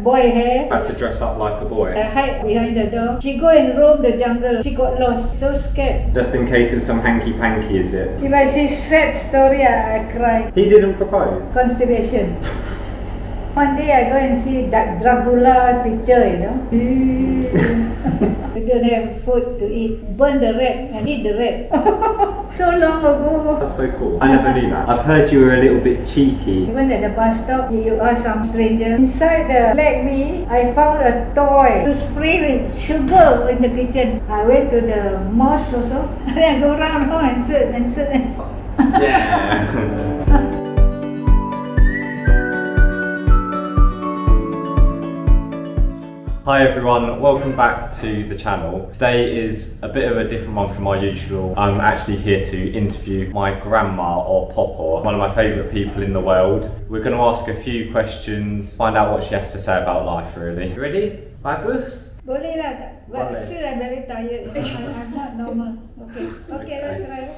cut boy hair. Had to dress up like a boy. I hide behind the door. She go and roam the jungle. She got lost. So scared. Just in case of some hanky-panky, is it? If I see sad story, I cry. He didn't propose? Constipation. One day I go and see that Dracula picture, you know. We don't have food to eat. Burn the rat and eat the rat. So long ago. That's so cool. I never knew that. I've heard you were a little bit cheeky. Even at the bus stop, you ask some stranger. Inside the leg me, I found a toy to spray with sugar in the kitchen. I went to the mosque also. And then I go around home and sit. Yeah. Hi everyone, welcome back to the channel. Today is a bit of a different one from my usual. I'm actually here to interview my grandma, or Popo, one of my favourite people in the world. We're going to ask a few questions, find out what she has to say about life really. You ready? Bagus? Boleh lah, but still I'm very tired. I'm not normal. Okay, let's try.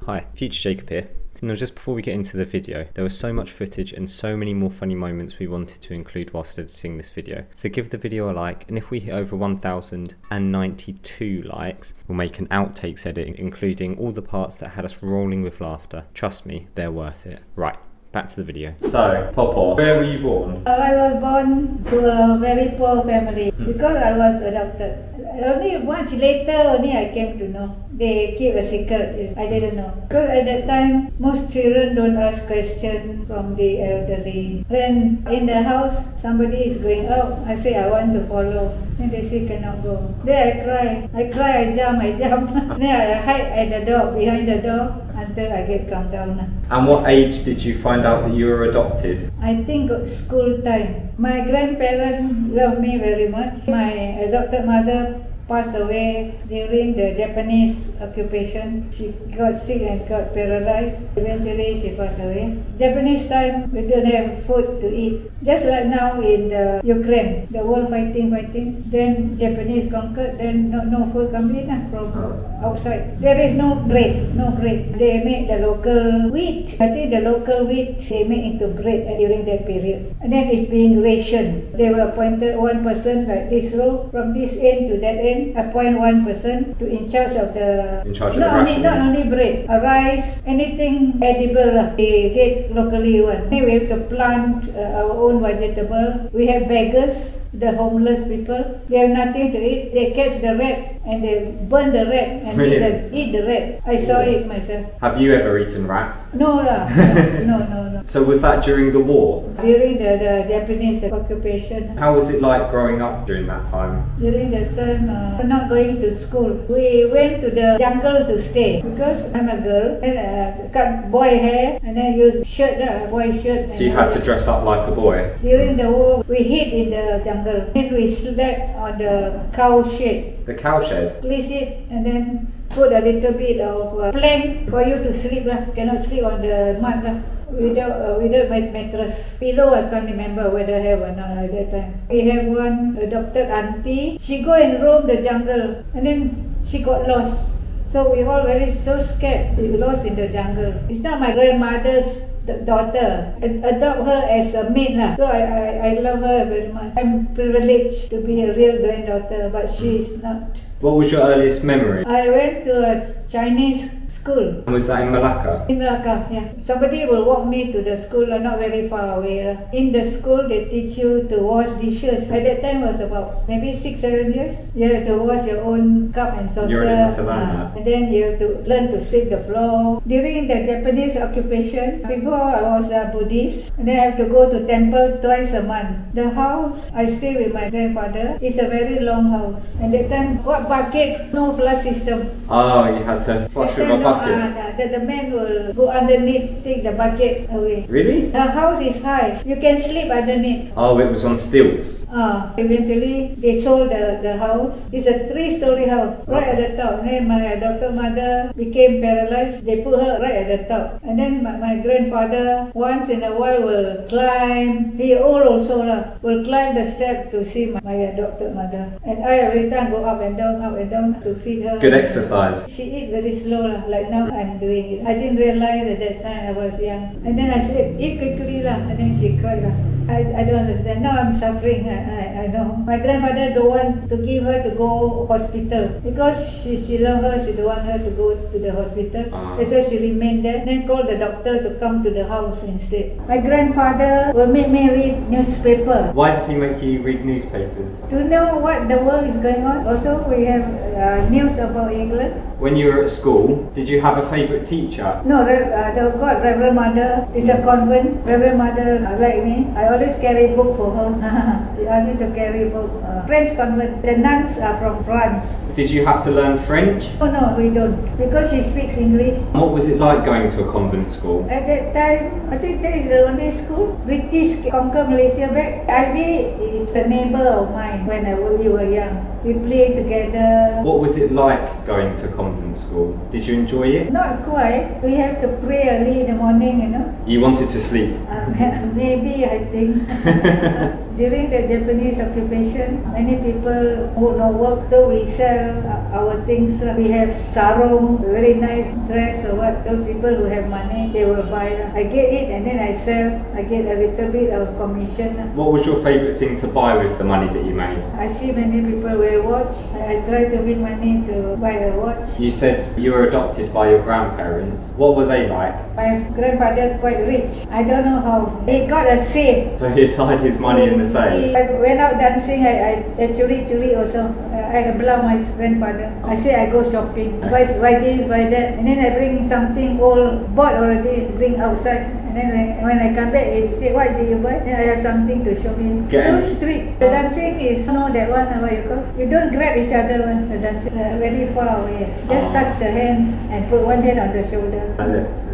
Hi, Future Jacob here. Now, just before we get into the video, there was so much footage and so many more funny moments we wanted to include whilst editing this video. So give the video a like, and if we hit over 1,092 likes, we'll make an outtakes edit including all the parts that had us rolling with laughter. Trust me, they're worth it. Right, back to the video. So, Popo, where were you born? I was born to a very poor family because I was adopted. Only much later I came to know. They keep a secret. I didn't know. Because at that time, most children don't ask questions from the elderly. When in the house, somebody is going out, I say, I want to follow. And they say, cannot go. Then I cry, I jump. Then I hide at the door, behind the door, until I get calmed down. And what age did you find out that you were adopted? I think school time. My grandparents loved me very much. My adopted mother passed away during the Japanese occupation. She got sick and got paralyzed. Eventually she passed away. Japanese time, we don't have food to eat. Just like now in the Ukraine, the world fighting. Then Japanese conquered, then no food come in from outside. There is no bread. They make the local wheat. I think the local wheat they make into bread during that period. And then it's being rationed. They were appointed one person like this row, from this end to that end. Appoint one person to in charge of the ration. Not only bread, rice, anything edible. They get locally one. We have to plant our own vegetable. We have beggars, the homeless people. They have nothing to eat. They catch the rat and they burn the rat and eat the rat. I saw it myself. Have you ever eaten rats? No. So was that during the war? During the Japanese occupation. How was it like growing up during that time? During that time, not going to school. We went to the jungle to stay because I'm a girl and cut boy hair and then use shirt, boy shirt. So you had to dress up like a boy? During the war, we hid in the jungle. Then we slept on the cow shed. The cow shed? Place it and then put a little bit of plank for you to sleep. Cannot sleep on the mud. Without my mattress. Pillow, I can't remember whether I have or not at that time. We have one adopted auntie. She go and roam the jungle and then she got lost. So we all so scared. We lost in the jungle. It's not my grandmother's daughter. I adopt her as a maid. So I love her very much. I'm privileged to be a real granddaughter, but she is not. What was your earliest memory? I went to a Chinese school. Was that in Malacca? In Malacca, yeah. Somebody will walk me to the school, not very far away. In the school, they teach you to wash dishes. At that time was about maybe 6-7 years. You have to wash your own cup and saucer. You already had to learn that. And then you have to learn to sweep the floor. During the Japanese occupation, before I was a Buddhist, and then I have to go to temple twice a month. The house I stay with my grandfather is a very long house. And that time, what bucket? No flush system. Oh, you had to flush with a bucket. The man will go underneath, take the bucket away. Really? The house is high. You can sleep underneath. Oh, it was on stilts. Eventually, they sold the house. It's a 3-story house, right at the top. And then my adopted mother became paralyzed. They put her right at the top. And then my grandfather, once in a while, will climb. He old also will climb the step to see my adopted mother. And I every time go up and down to feed her. Good exercise. She eat very slow, like now I'm doing it. I didn't realize at that time I was young. And then I said, eat quickly and then she cried I don't understand. Now I'm suffering. I know. My grandfather don't want to give her to go hospital because she love her. She don't want her to go to the hospital. That's why she remained there. Then call the doctor to come to the house instead. My grandfather will make me read newspaper. Why does he make you read newspapers? To know what the world is going on. Also, we have news about England. When you were at school, did you have a favourite teacher? No, the God, Reverend Mother is a convent. Reverend Mother like me. I always carry book for her. She asked me to carry book. French convent. The nuns are from France. Did you have to learn French? Oh no, we don't. Because she speaks English. What was it like going to a convent school? At that time, I think that is the only school. British conquer Malaysia back. Ivy is a neighbour of mine when we were young. We played together. What was it like going to convent school? Did you enjoy it? Not quite. We have to pray early in the morning, you know. You wanted to sleep? Maybe, I think. During the Japanese occupation, many people would not work, so we sell our things. We have sarong, very nice dress or what. Those people who have money, they will buy. I get it and then I sell. I get a little bit of commission. What was your favourite thing to buy with the money that you made? I see many people wear watch. I try to make money to buy a watch. You said you were adopted by your grandparents. What were they like? My grandfather quite rich. I don't know how. He got a safe. So he hid his money in the safe? I went out dancing. I churi also. I blow my grandfather. I say I go shopping. Buy this, buy that. And then I bring something all bought already, bring outside. And then when I come back, he say, what did you buy? Then I have something to show him. So strict. The dancing is, that one, what you call? You don't grab each other when the dancing, very far away. Just touch the hand and put one hand on the shoulder.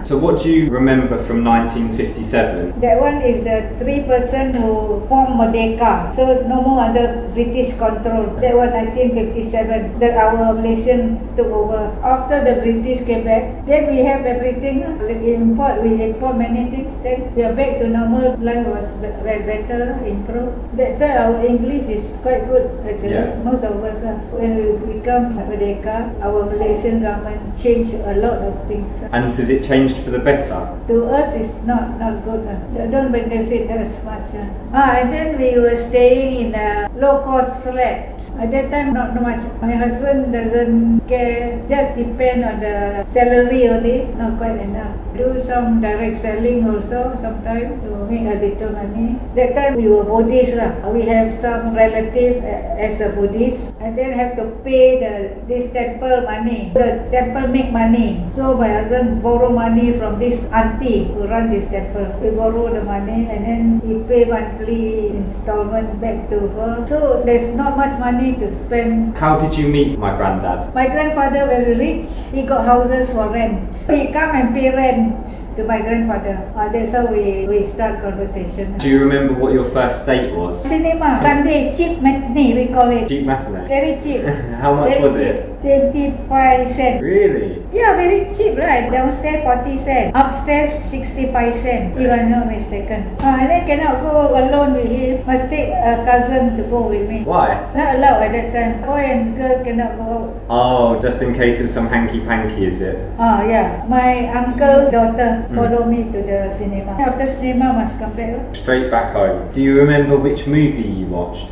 So what do you remember from 1957? That one is the 3 person who formed Merdeka. So no more under British control. That was 1957 that our Malaysian took over. After the British came back, then we have everything. We import many things. Then we are back to normal. Life was better, improved. That's why our English is quite good actually. Yeah. Most of us are. When we become Merdeka, our Malaysian government changed a lot of things. And has it changed for the better? To us, it's not good. They don't benefit us much. And then we were staying in a low-cost flat. At that time, not much. My husband doesn't care. Just depend on the salary only. Not quite enough. Do some direct selling also sometimes to make a little money. That time we were Buddhist. We have some relative as a Buddhist. And then have to pay this temple money. The temple make money. So my husband borrow money from this auntie who run this temple. We borrow the money and then we pay monthly installment back to her. So there's not much money to spend. How did you meet my granddad? My grandfather very rich. He got houses for rent. He come and pay rent to my grandfather. That's how we start conversation. Do you remember what your first date was? Cinema. Sunday cheap matinee we call it. Cheap matinee? Very cheap. How much very was cheap. it? 25 cents. Really? Yeah, very cheap, right? Downstairs 40 cents. Upstairs 65 cents, if I'm not mistaken. And then cannot go alone with him. Must take a cousin to go with me. Why? Not allowed at that time. Boy and girl cannot go out. Oh, just in case of some hanky-panky, is it? Yeah. My uncle's daughter followed me to the cinema. After cinema, must come back. Straight back home. Do you remember which movie you watched?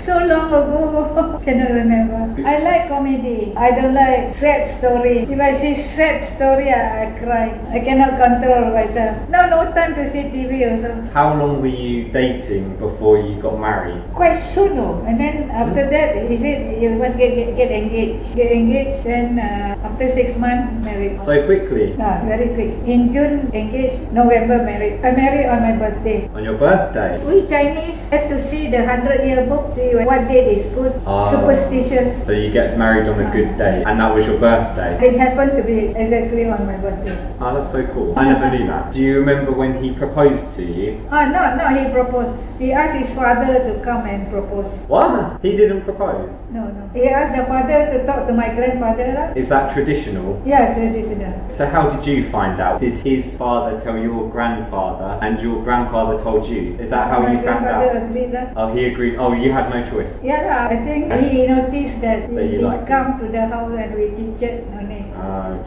So long ago, cannot remember. I like comedy. I don't like sad story. If I see sad story, I cry. I cannot control myself. No time to see TV also. How long were you dating before you got married? Quite soon, though. And then after that, he said you must get engaged. Get engaged, then after 6 months, married. So quickly? Very quick. In June, engaged. November, married. I married on my birthday. On your birthday? We Chinese have to see the 100-year book. See what date is good. Superstitious. So you get married on a good day, and that was your birthday? It happened to be exactly on my birthday. Oh, that's so cool. I never knew that. Do you remember when he proposed to you? No, he proposed. He asked his father to come and propose. What? He didn't propose? No. He asked the father to talk to my grandfather. Is that traditional? Yeah, traditional. So how did you find out? Did his father tell your grandfather and your grandfather told you? Is that how you found out? My grandfather agreed that. Oh, he agreed. Oh, you had no choice? Yeah, I think he noticed that he liked come to the house and we chit-chat only.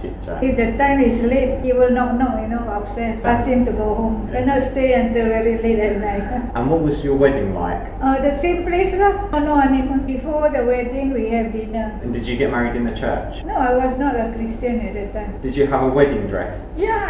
chit chat. If the time is late, he will knock, upstairs. Ask him to go home. Cannot stay until very late at night. And what was your wedding like? The same place lah. No honeymoon. Before the wedding, we have dinner. And did you get married in the church? No, I was not a Christian at that time. Did you have a wedding dress? Yeah,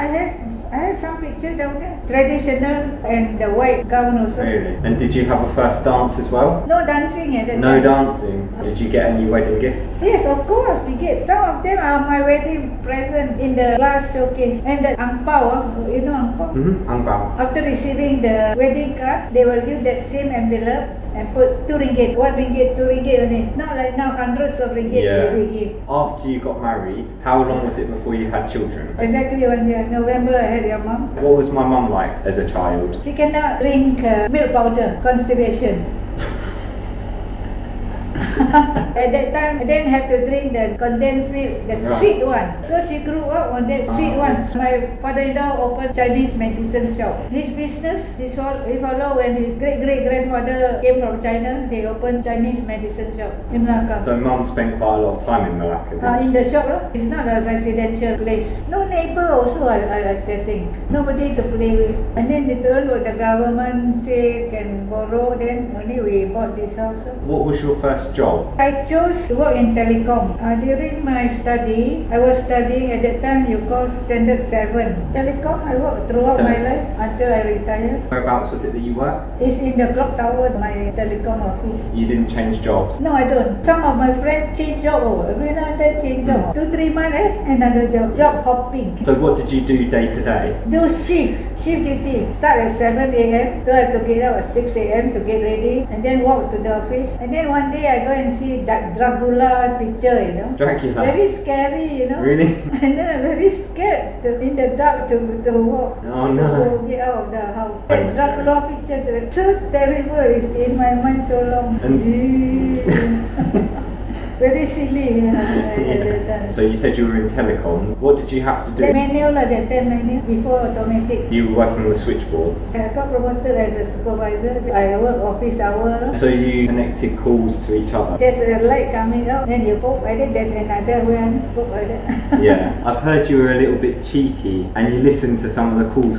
I have some pictures down there. Traditional and the white gown also. Really? And did you have a first dance as well? No dancing at that time. No dancing. Did you get any wedding gifts? Yes, of course we get. Some of them are my wedding present in the glass showcase. And the ang pao, you know ang pao? Ang pao. After receiving the wedding card, they will use that same envelope and put 2 ringgit, 1 ringgit, 2 ringgit only. Not like now hundreds of ringgit we give. After you got married, how long was it before you had children? Exactly 1 year. November I had your mom. What was my mum like as a child? She cannot drink milk powder, constipation. At that time, I didn't have to drink the condensed milk, the sweet one. So she grew up on that sweet one. My father-in-law opened Chinese medicine shop. His business, he followed when his great-great-grandfather came from China, they opened Chinese medicine shop in Malacca. So mum spent quite a lot of time in Malacca, in the shop, it's not a residential place. No neighbor also, I think. Nobody to play with. And then later on, what the government say can borrow, then only we bought this house. What was your first job? I chose to work in telecom. During my study, I was studying at that time you call standard 7. Telecom, I worked throughout my life until I retired. Whereabouts was it that you worked? It's in the clock tower, my telecom office. You didn't change jobs? No, I don't. Some of my friends change job. Every now and then change job. 2-3 months, another job. Job hopping. So what did you do day to day? Do shift duty. Start at 7 a.m. So I have to get up at 6 a.m. to get ready and then walk to the office. And then one day I go and see that Dracula picture, Dracula? Very scary, Really? And then I'm very scared in the dark to walk. Oh no. To get out of the house. That Dracula picture, so terrible, it's in my mind so long. Very silly. So you said you were in telecoms. What did you have to do? The manual, that time manual, before automatic. You were working on the switchboards? I got promoted as a supervisor. I work office hour. So you connected calls to each other? There's a light coming out, then you poke, and then there's another one, poke like that. Yeah. I've heard you were a little bit cheeky and you listened to some of the calls.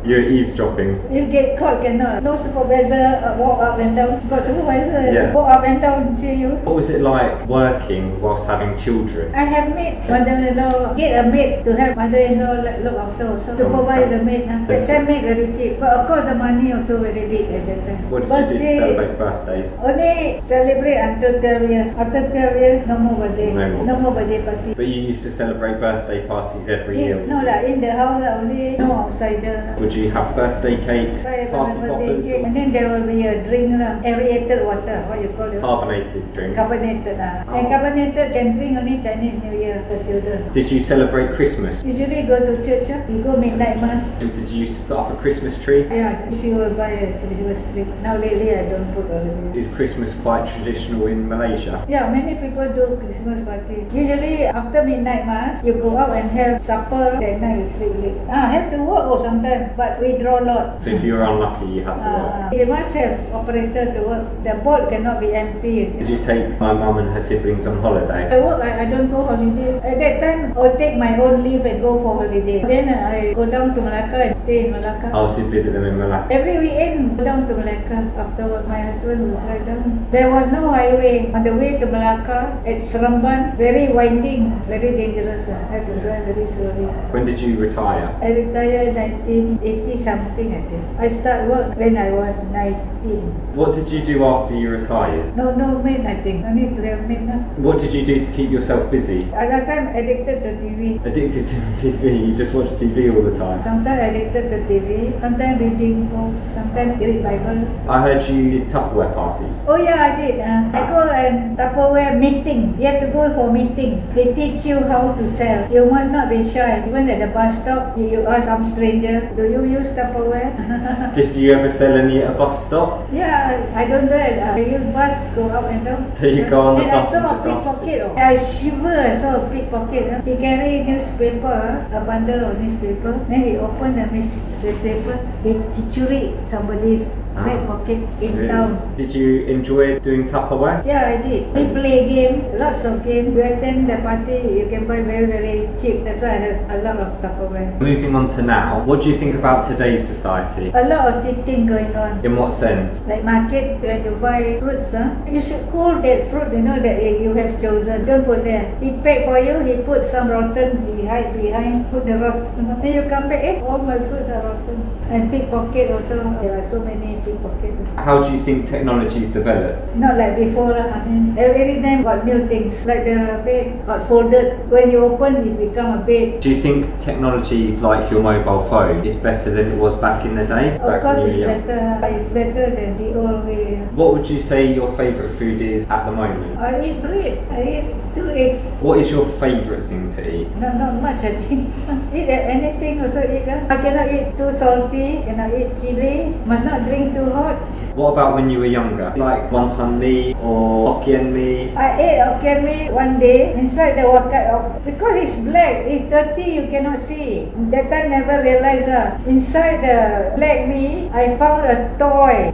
You're eavesdropping. You get caught, cannot. No supervisor walk up and down. Got supervisor walk up and down, see you. What was it like working whilst having children? I have maid. Mother-in-law get a maid to help mother-in-law look after also. Supervise the maid. That time maid very cheap. But of course the money also very big at that time. What did you do to celebrate birthdays? Only celebrate until 12 years. After 12 years, no more birthday. No more birthday party. But you used to celebrate birthday parties every year? No, in the house only, no outsider. Would you have birthday cakes, party poppers? And then there will be a drink, aerated water, what you call it? Carbonated drink. Carbonated. And carbonated can drink only Chinese New Year for children. Did you celebrate Christmas? Usually go to church, you go midnight mass. Did you used to put up a Christmas tree? Yeah, she will buy a Christmas tree. Now lately I don't put all of it. Is Christmas quite traditional in Malaysia? Yeah, many people do Christmas party. Usually after midnight mass, you go out and have supper, that night you sleep late. Have to work sometimes, but we draw lot. So if you were unlucky, you had to work? You must have operator to work. The boat cannot be empty. Did you take my mum and her siblings on holiday? I work, I don't go holiday. At that time, I'll take my own leave and go for holiday. Then I go down to Malacca and stay in Malacca. I also visit them in Malacca. Every weekend, go down to Malacca. After work, my husband will drive down. There was no highway. On the way to Malacca, at Seremban, very winding, very dangerous. I have to drive very slowly. When did you retire? I retired 1980 something, I think. I started work when I was 19. What did you do after you retired? No maid, I think. No need to have maid now. What did you do to keep yourself busy? Last time addicted to TV. Addicted to TV? You just watch TV all the time? Sometimes addicted to TV, sometimes reading books, sometimes read Bible. I heard you did Tupperware parties. Oh yeah, I did. I go and Tupperware meeting. You have to go for meeting. They teach you how to sell. You must not be shy. Even at the bus stop, you ask some stranger, do you use Tupperware? Did you ever sell any at a bus stop? Yeah, I don't drive. I use bus, go up and down. So you go on the bus and I just saw a ask pickpocket. I shiver, I saw a pickpocket. He carried newspaper, a bundle of newspaper. Then he opened the Safer. He curi somebody's back pocket in town. Did you enjoy doing Tupperware? Yeah, I did. We play game, lots of games. You attend the party, you can buy very, very cheap. That's why I have a lot of Tupperware. Moving on to now, what do you think about today's society? A lot of cheating going on. In what sense? Like market, where you buy fruits, you should cool that fruit, you know, that you have chosen. Don't put there. He pack for you, he put some rotten, he hide behind, put the rotten. Then you come back, all my fruits are rotten. And pickpocket also, there are so many pickpockets. How do you think technology's developed? Not like before, I mean, every time got new things. Like the bed got folded. When you open, it's become a bed. Do you think technology like your mobile phone is better than it was back in the day? Of course it's better. It's better than the old way. What would you say your favourite food is at the moment? I eat bread. I eat 2 eggs. What is your favourite thing to eat? Not much, I think. Eat anything also eat. I cannot eat too salty, cannot eat chili, must not drink too hot. What about when you were younger? Like wonton mee or Hokkien mee? I ate Hokkien mee one day inside the water. Because it's black, it's dirty, you cannot see. That time never realized. Inside the black mee, I found a toy.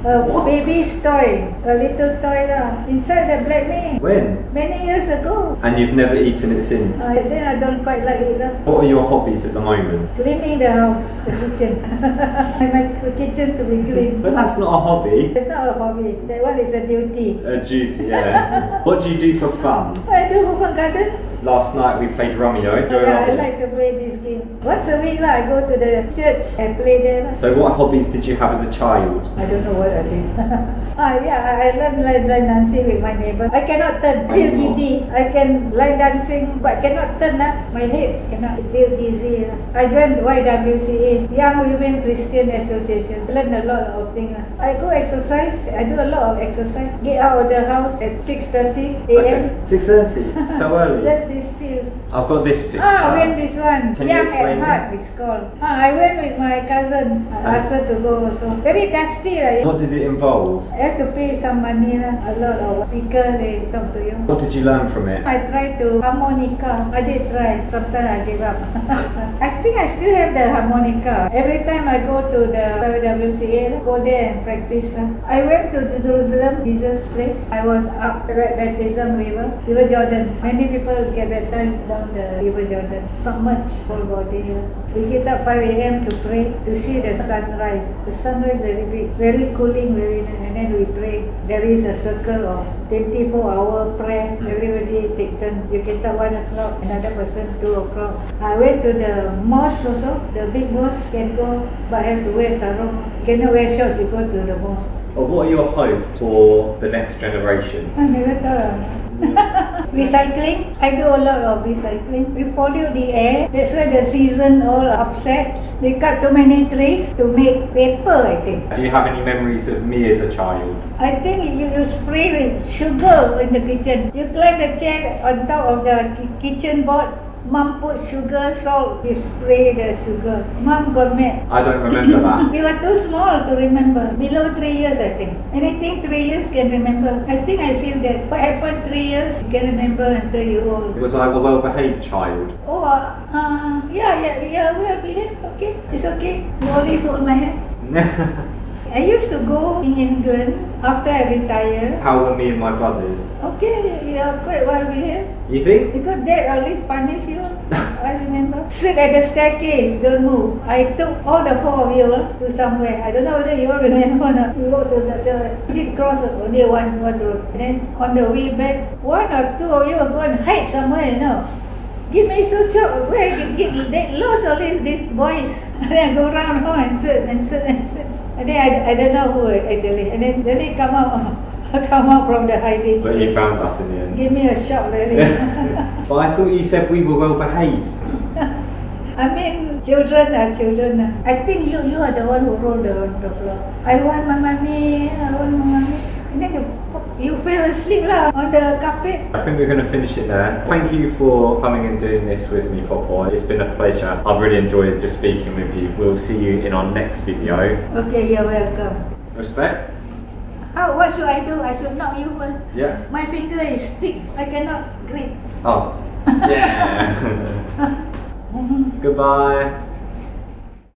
A baby's toy, a little toy inside the black mee. When? Many years ago. And you've never eaten it since? Then I don't quite like it. What are your hobbies at the moment? Cleaning the house, the kitchen. I like the kitchen to be clean. But that's not a hobby. It's not a hobby. That one is a duty. A duty, yeah. What do you do for fun? I do for fun garden. Last night we played Romeo. Yeah, I like to play this game. Once a week I go to the church and play there. So what hobbies did you have as a child? I don't know what I did. I learned line dancing with my neighbor. I cannot turn, feel giddy. I can line dancing but cannot turn. My head cannot feel dizzy. I joined YWCA, Young Women Christian Association. Learn a lot of things. I go exercise. I do a lot of exercise. Get out of the house at 6:30 a.m. Okay. 6:30? So early? That's this still. I've got this picture. I went this one. Can you Young explain at Heart, it's called. I went with my cousin. I asked her to go also. Very dusty. What did it involve? I have to pay some money. A lot of speaker, they talk to you. What did you learn from it? I tried to harmonica. I did try. Sometimes I gave up. I think I still have the harmonica. Every time I go to the WCA, go there and practice. I went to Jerusalem, Jesus' place. I was up at baptism river Jordan. Many people get baptized down the river Jordan. So much whole body. We get up 5 a.m. to pray, to see the sunrise. The sunrise very big, very cooling, very nice. And then we pray. There is a circle of 24-hour prayer. Everybody take turn. You get up 1 o'clock, another person 2 o'clock. I went to the mosque also. The big mosque can go, but have to wear sarong. Cannot wear shorts, you go to the mosque. Well, what are your hopes for the next generation? I never thought. Recycling. I do a lot of recycling. We pollute the air. That's why the season all upset. They cut too many trees to make paper, I think. Do you have any memories of me as a child? I think you spray with sugar in the kitchen. You climb the chair on top of the kitchen board. Mom put sugar, salt, you spray the sugar. Mom got mad. I don't remember that. You are too small to remember. Below 3 years, I think. Anything 3 years can remember. I think I feel that what happened 3 years, you can remember until you're old. Was I a well-behaved child? Oh, yeah, well behaved. Okay, it's okay. You always hold my hand. I used to go in England after I retired. How were me and my brothers? Okay, you are quite well behaved. You think? Because Dad always punish you. I remember. Sit at the staircase, don't move. I took all the 4 of you to somewhere. I don't know whether you all remember or not. We go to the we did cross only one road. And then on the way back, 1 or 2 of you will go and hide somewhere, you know. Give me so shocked. Where they lost all these boys. And then I go round home and search and search and search. And then I don't know who actually. And then they come out from the hiding. But you found us in the end. Give me a shock, really. But I thought you said we were well behaved. I mean, children are children. I think you are the one who rolled the floor. I want my mommy. And then you fell asleep on the carpet. I think we're going to finish it there. Thank you for coming and doing this with me, Popo. It's been a pleasure. I've really enjoyed just speaking with you. We'll see you in our next video. Okay, you're welcome. Respect? What should I do? I should knock you first. Yeah. My finger is stiff. I cannot grip. Oh. Yeah. Goodbye.